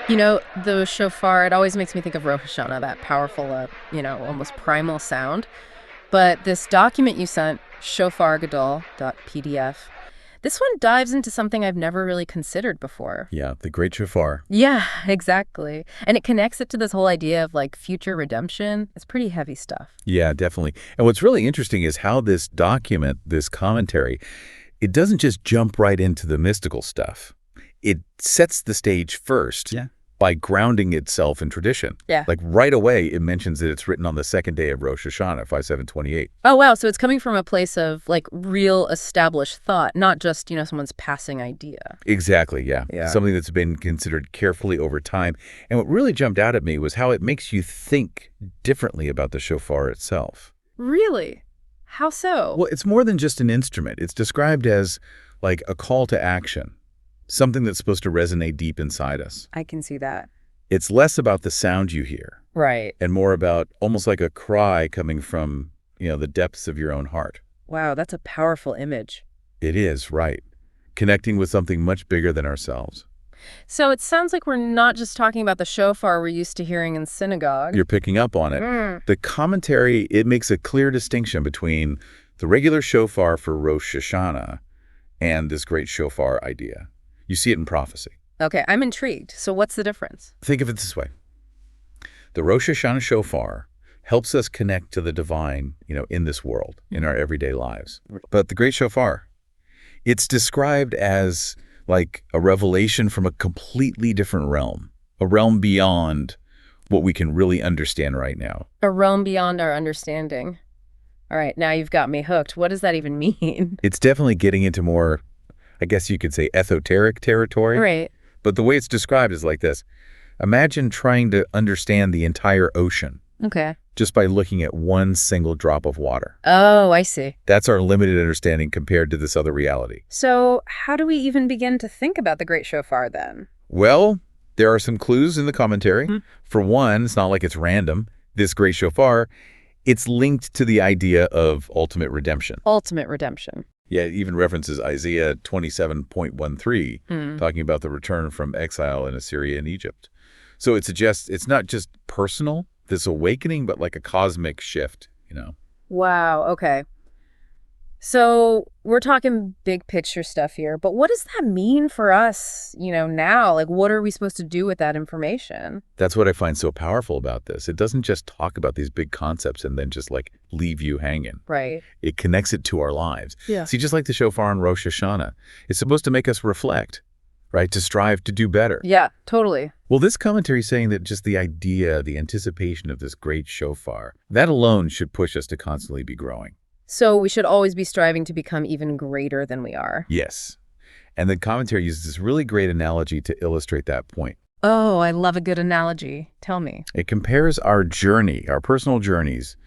The shofar, it always makes me think of Rosh Hashanah, that powerful, almost primal sound. But this document you sent, shofargadol.pdf, this one dives into something I've never really considered before. Yeah, the Great Shofar. Yeah, exactly. And it connects it to this whole idea of like future redemption. It's pretty heavy stuff. Yeah, definitely. And what's really interesting is how this document, this commentary, it doesn't just jump right into the mystical stuff. It sets the stage first. Yeah. By grounding itself in tradition. Yeah. Like right away, it mentions that it's written on the second day of Rosh Hashanah, 5728. Oh, wow. So it's coming from a place of like real established thought, not just, someone's passing idea. Exactly, yeah. Yeah. Something that's been considered carefully over time. And what really jumped out at me was how it makes you think differently about the shofar itself. Really? How so? Well, it's more than just an instrument. It's described as like a call to action. Something that's supposed to resonate deep inside us. I can see that. It's less about the sound you hear. Right. And more about almost like a cry coming from, the depths of your own heart. Wow, that's a powerful image. It is, right. Connecting with something much bigger than ourselves. So it sounds like we're not just talking about the shofar we're used to hearing in synagogue. You're picking up on it. The commentary, it makes a clear distinction between the regular shofar for Rosh Hashanah and this great shofar idea. You see it in prophecy. Okay, I'm intrigued. So what's the difference? Think of it this way. The Rosh Hashanah shofar helps us connect to the divine, in this world, in our everyday lives. But the great shofar, it's described as like a revelation from a completely different realm, a realm beyond what we can really understand right now. A realm beyond our understanding. All right, now you've got me hooked. What does that even mean? It's definitely getting into more, I guess you could say, esoteric territory. Right. But the way it's described is like this. Imagine trying to understand the entire ocean. Okay. Just by looking at one single drop of water. Oh, I see. That's our limited understanding compared to this other reality. So how do we even begin to think about the Great Shofar then? Well, there are some clues in the commentary. For one, it's not like it's random. This Great Shofar, it's linked to the idea of ultimate redemption. Ultimate redemption. Yeah, it even references Isaiah 27.13, talking about the return from exile in Assyria and Egypt. So it suggests it's not just personal, this awakening, but like a cosmic shift, Wow, okay. So we're talking big picture stuff here, but what does that mean for us, now? Like, what are we supposed to do with that information? That's what I find so powerful about this. It doesn't just talk about these big concepts and then just like leave you hanging. Right. It connects it to our lives. Yeah. See, just like the shofar on Rosh Hashanah, it's supposed to make us reflect, right? To strive to do better. Yeah, totally. Well, this commentary is saying that just the idea, the anticipation of this great shofar, that alone should push us to constantly be growing. So we should always be striving to become even greater than we are. Yes. And the commentary uses this really great analogy to illustrate that point. Oh, I love a good analogy. Tell me. It compares our journey, our personal journeys,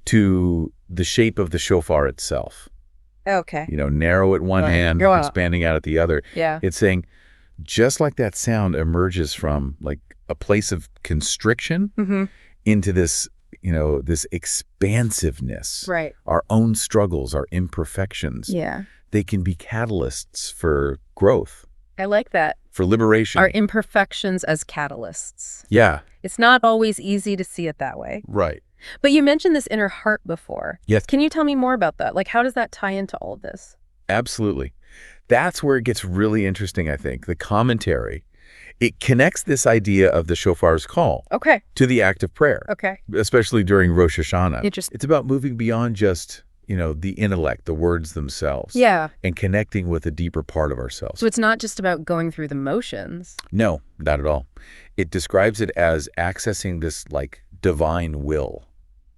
to the shape of the shofar itself. Okay. Narrow at one hand, expanding out at the other. Yeah. It's saying, just like that sound emerges from like a place of constriction into this, this expansiveness. Right. Our own struggles, our imperfections. Yeah. They can be catalysts for growth. I like that. For liberation. Our imperfections as catalysts. Yeah. It's not always easy to see it that way. Right. But you mentioned this inner heart before. Yes. Can you tell me more about that? Like, how does that tie into all of this? Absolutely. That's where it gets really interesting, I think. The commentary, it connects this idea of the shofar's call to the act of prayer, especially during Rosh Hashanah. Interesting. It's about moving beyond just, the intellect, the words themselves. Yeah. And connecting with a deeper part of ourselves. So it's not just about going through the motions. No, not at all. It describes it as accessing this, like, divine will.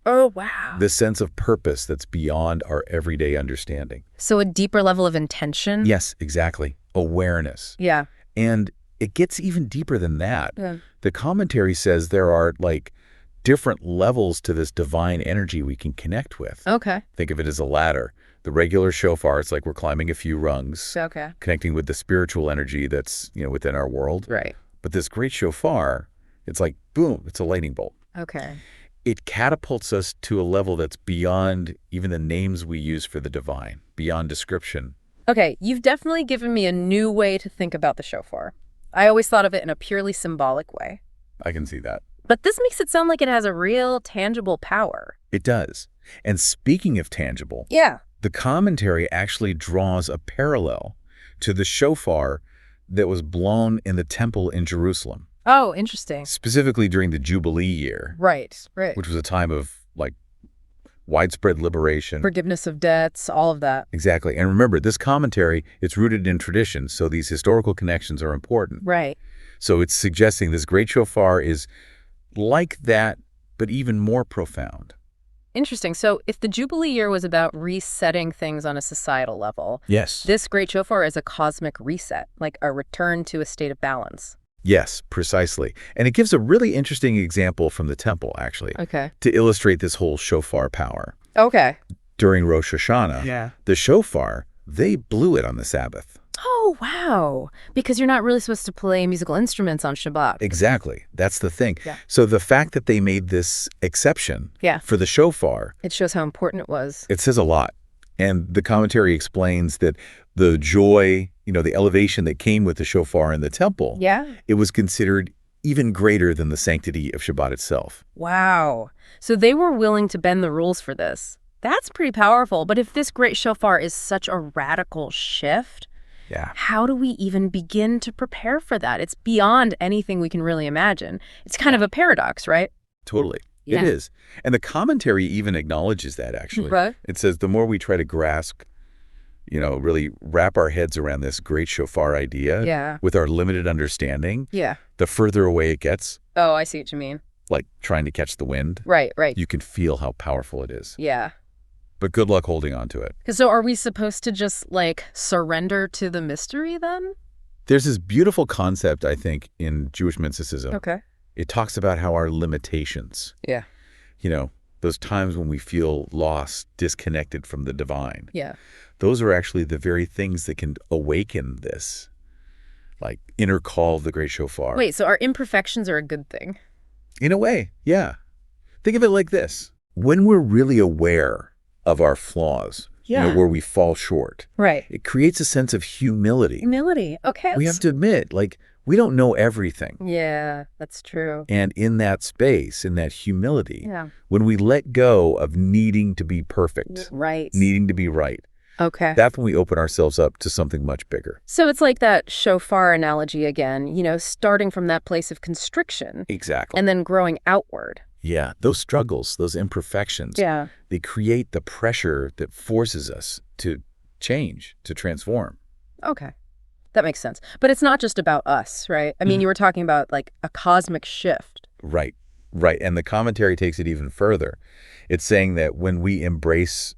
Oh, wow. This sense of purpose that's beyond our everyday understanding. So a deeper level of intention? Yes, exactly. Awareness. Yeah. And it gets even deeper than that. Yeah. The commentary says there are like different levels to this divine energy we can connect with. Okay. Think of it as a ladder. The regular shofar, it's like we're climbing a few rungs, connecting with the spiritual energy that's, within our world. Right. But this great shofar, it's like, boom, it's a lightning bolt. Okay. It catapults us to a level that's beyond even the names we use for the divine, beyond description. Okay, you've definitely given me a new way to think about the shofar. I always thought of it in a purely symbolic way. I can see that. But this makes it sound like it has a real, tangible power. It does. And speaking of tangible, Yeah. the commentary actually draws a parallel to the shofar that was blown in the temple in Jerusalem, Oh, interesting. specifically during the Jubilee year, Right, right. which was a time of, like, widespread liberation. Forgiveness of debts, all of that. Exactly. And remember, this commentary, it's rooted in tradition, so these historical connections are important. Right. So it's suggesting this great shofar is like that, but even more profound. Interesting. So if the Jubilee year was about resetting things on a societal level, Yes. this Great Shofar is a cosmic reset, like a return to a state of balance. Yes, precisely. And it gives a really interesting example from the temple, actually, Okay. to illustrate this whole shofar power. Okay. During Rosh Hashanah, the shofar, they blew it on the Sabbath. Oh, wow. Because you're not really supposed to play musical instruments on Shabbat. Exactly. That's the thing. Yeah. So the fact that they made this exception Yeah. for the shofar, It shows how important it was. it says a lot. And the commentary explains that the joy, the elevation that came with the shofar in the temple, Yeah. it was considered even greater than the sanctity of Shabbat itself. Wow. So they were willing to bend the rules for this. That's pretty powerful. But if this Great Shofar is such a radical shift, Yeah. how do we even begin to prepare for that? It's beyond anything we can really imagine. It's kind of a paradox, right? Totally. Yeah. It is. And the commentary even acknowledges that, actually. Right. It says the more we try to grasp, really wrap our heads around this great shofar idea Yeah. with our limited understanding, Yeah. the further away it gets, Oh, I see what you mean. like trying to catch the wind, Right, right. you can feel how powerful it is. Yeah. But good luck holding on to it. So are we supposed to just, surrender to the mystery then? There's this beautiful concept, I think, in Jewish mysticism. Okay. It talks about how our limitations, Yeah. those times when we feel lost, disconnected from the divine, Yeah. those are actually the very things that can awaken this, inner call of the great shofar. Wait, so our imperfections are a good thing? In a way, yeah. Think of it like this. When we're really aware of our flaws, where we fall short, Right. it creates a sense of humility. Humility. Okay. We have to admit, we don't know everything. Yeah, that's true. And in that space, in that humility, Yeah. when we let go of needing to be perfect, Right. needing to be right, Okay. that's when we open ourselves up to something much bigger. So it's like that shofar analogy again, starting from that place of constriction Exactly. and then growing outward. Yeah, those struggles, those imperfections, Yeah. they create the pressure that forces us to change, to transform. Okay. That makes sense. But it's not just about us, right? I mean, you were talking about a cosmic shift. Right, right. And the commentary takes it even further. It's saying that when we embrace,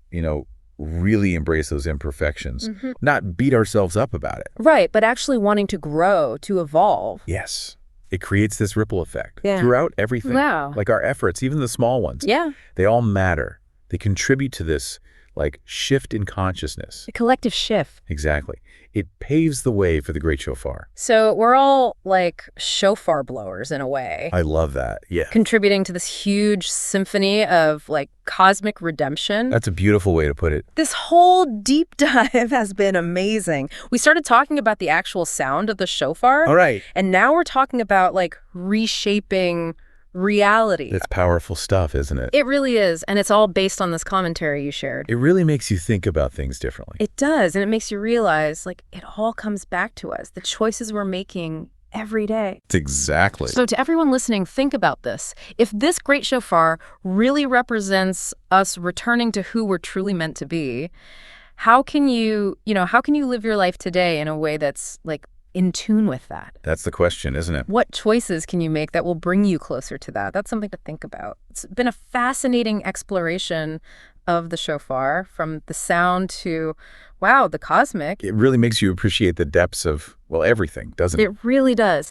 really embrace those imperfections, not beat ourselves up about it. Right, but actually wanting to grow, to evolve. Yes. It creates this ripple effect Yeah. throughout everything. Wow. Like our efforts, even the small ones. Yeah. They all matter. They contribute to this, shift in consciousness. A collective shift. Exactly. It paves the way for the great shofar. So we're all shofar blowers in a way, I love that. Yeah. contributing to this huge symphony of cosmic redemption. That's a beautiful way to put it. This whole deep dive has been amazing. We started talking about the actual sound of the shofar. All right. And now we're talking about reshaping reality. It's powerful stuff, isn't it? It really is. And it's all based on this commentary you shared. It really makes you think about things differently. It does. And it makes you realize it all comes back to us. The choices we're making every day. Exactly. So to everyone listening, think about this. If this great shofar really represents us returning to who we're truly meant to be, how can you live your life today in a way that's in tune with that? That's the question, isn't it? What choices can you make that will bring you closer to that? That's something to think about. It's been a fascinating exploration of the shofar, from the sound to, wow, the cosmic. It really makes you appreciate the depths of, everything, doesn't it? It really does.